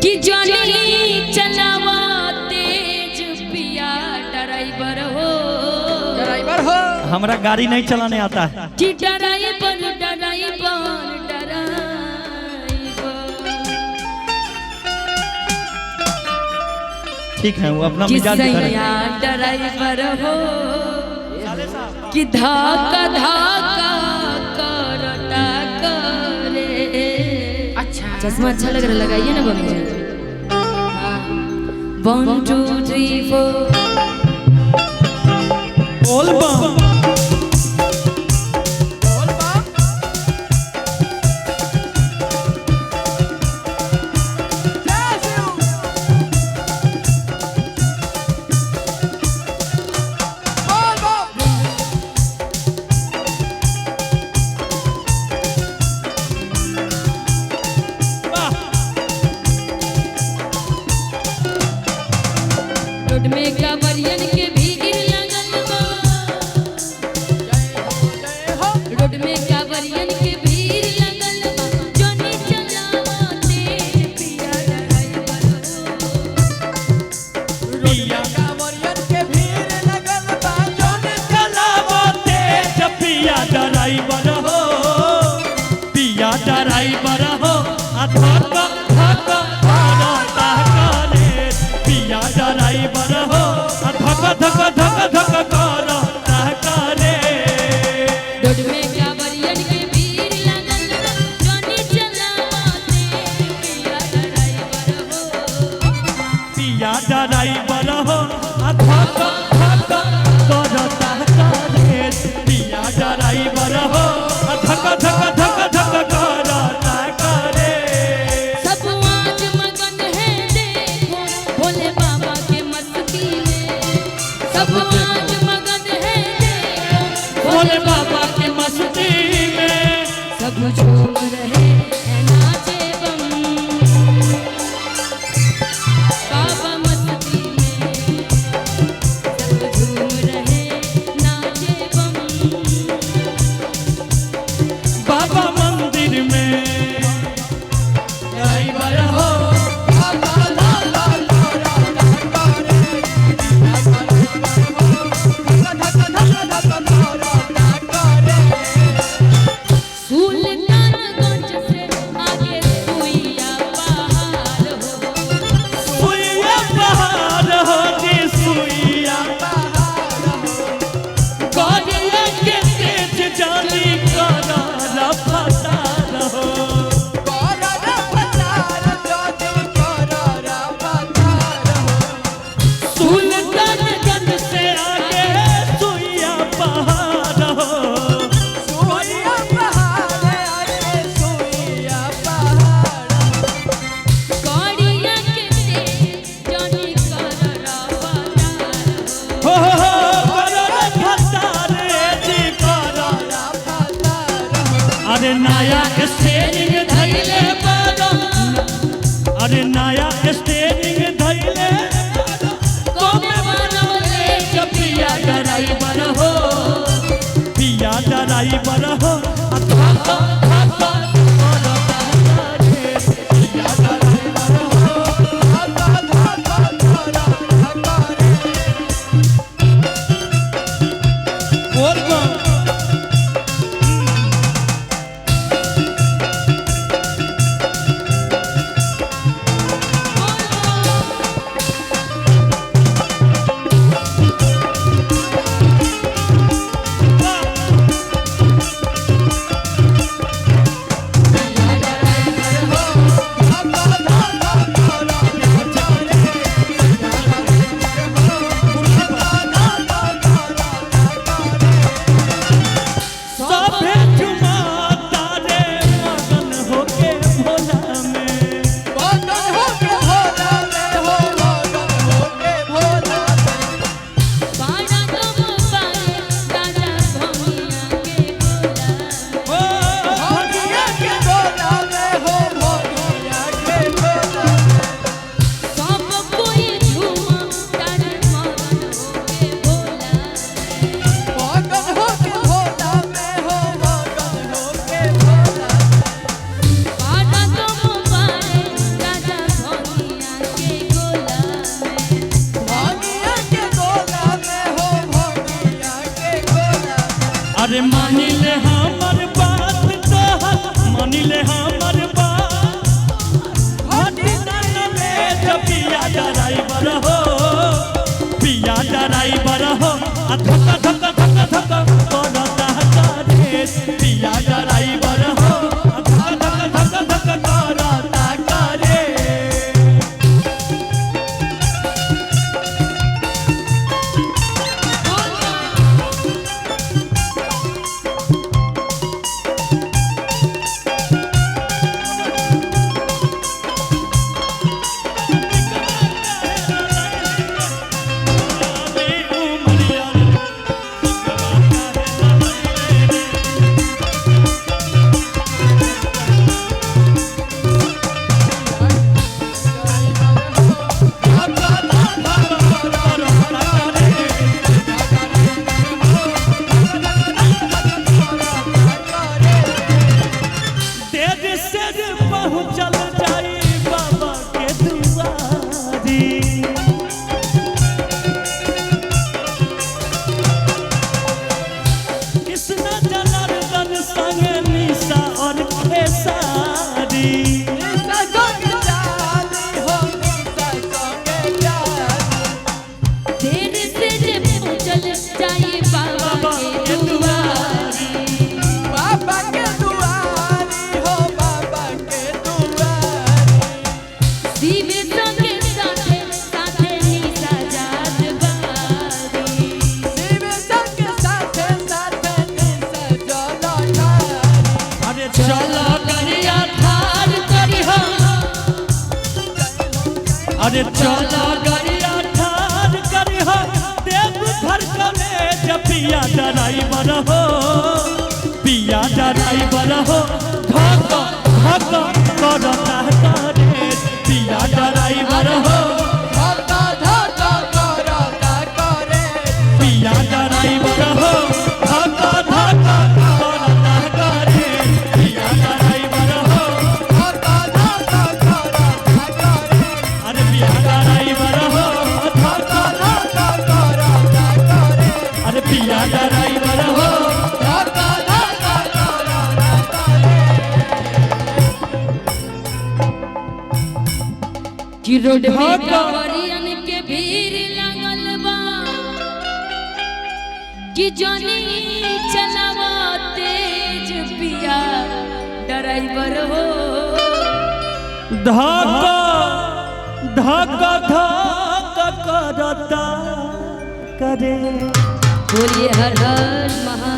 कि जानी चलावा तेज पिया ड्राइवर हो। हमरा गाड़ी नहीं चलाने आता है। कि ड्राइवर ड्राइवर ठीक है, वो अपना मिजाज ड्राइवर हो कि धाका धाका करता करे। अच्छा चश्मा अच्छा लग रहा, लगाइए ना बम्मी। 1 2 3 4 बोल बम रोड में कांवरियन के भीड़ लगल बा। रोड में कांवरियन के भीड़ लगल बा। जानी चलावा तेज पिया ड्राइवर हो। पिया कांवरियन के भीड़ लगल बा। जानी चलावा तेज पिया ड्राइवर हो। पिया ड्राइवर हो धक धक करता करे। पिया ड्राइवर हो धक धक धक धक करता करे। रोड में कांवरियन के भीड़ लगल बा। जानी चलावा तेज पिया ड्राइवर हो। पिया ड्राइवर हो धक धक करता करे। पिया ड्राइवर हो धक धक धक धक करता करे। सब आज मगन है देखो भोले बाबा के मस्ती में। सब आज मगन है देखो भोले बाबा के मस्ती में। सब झूम रहे हैं नाचे बम बाबा मस्ती में। सब झूम रहे नाचे बम बाबा मंदिर में। ड्राइवर हो सुल्तानगंज से आगे सुइया पहाड़ हो। सुइया पहाड़ हो जी सुइया गाड़िया के तेज जानी करा रफ्तार हो। सुल्तानगंज से आगे सुइया पहाड़ हो। गाड़िया के तेज जानी कररा बाजार हो करा रफ्तार जी करा। अरे नया स्टेरिंग धैले बारो। अरे नया स्टेरिंग धैले कोमे बनवले पिया ड्राइवर हो। पिया ड्राइवर हो धक धक करता करे। पिया ड्राइवर हो धक धक करता करे। बोल बम ड्राइवर हो धक धक धक धक करता करे पिया ड्राइवर हो धक धक धक धक करता करे अरे चला गरिया ठार करी हो देव घर करे जब पिया ड्राइवर हो पिया ड्राइवर हो धक धक करता करे पिया ड्राइवर हो धक धक करता करे पिया ड्राइवर हो धक धक करता करे पिया ड्राइवर हो धक धक करता करे अरे पिया ड्राइवर हो धक धक करता करे अरे पिया ड्राइवर हो धक धक करता करे कि रोड में कांवरियन के भीड़ लगल बा कि जोनी चलावा तेज पिया ड्राइवर हो धक धक धक करता करे बोलिए हर हर महा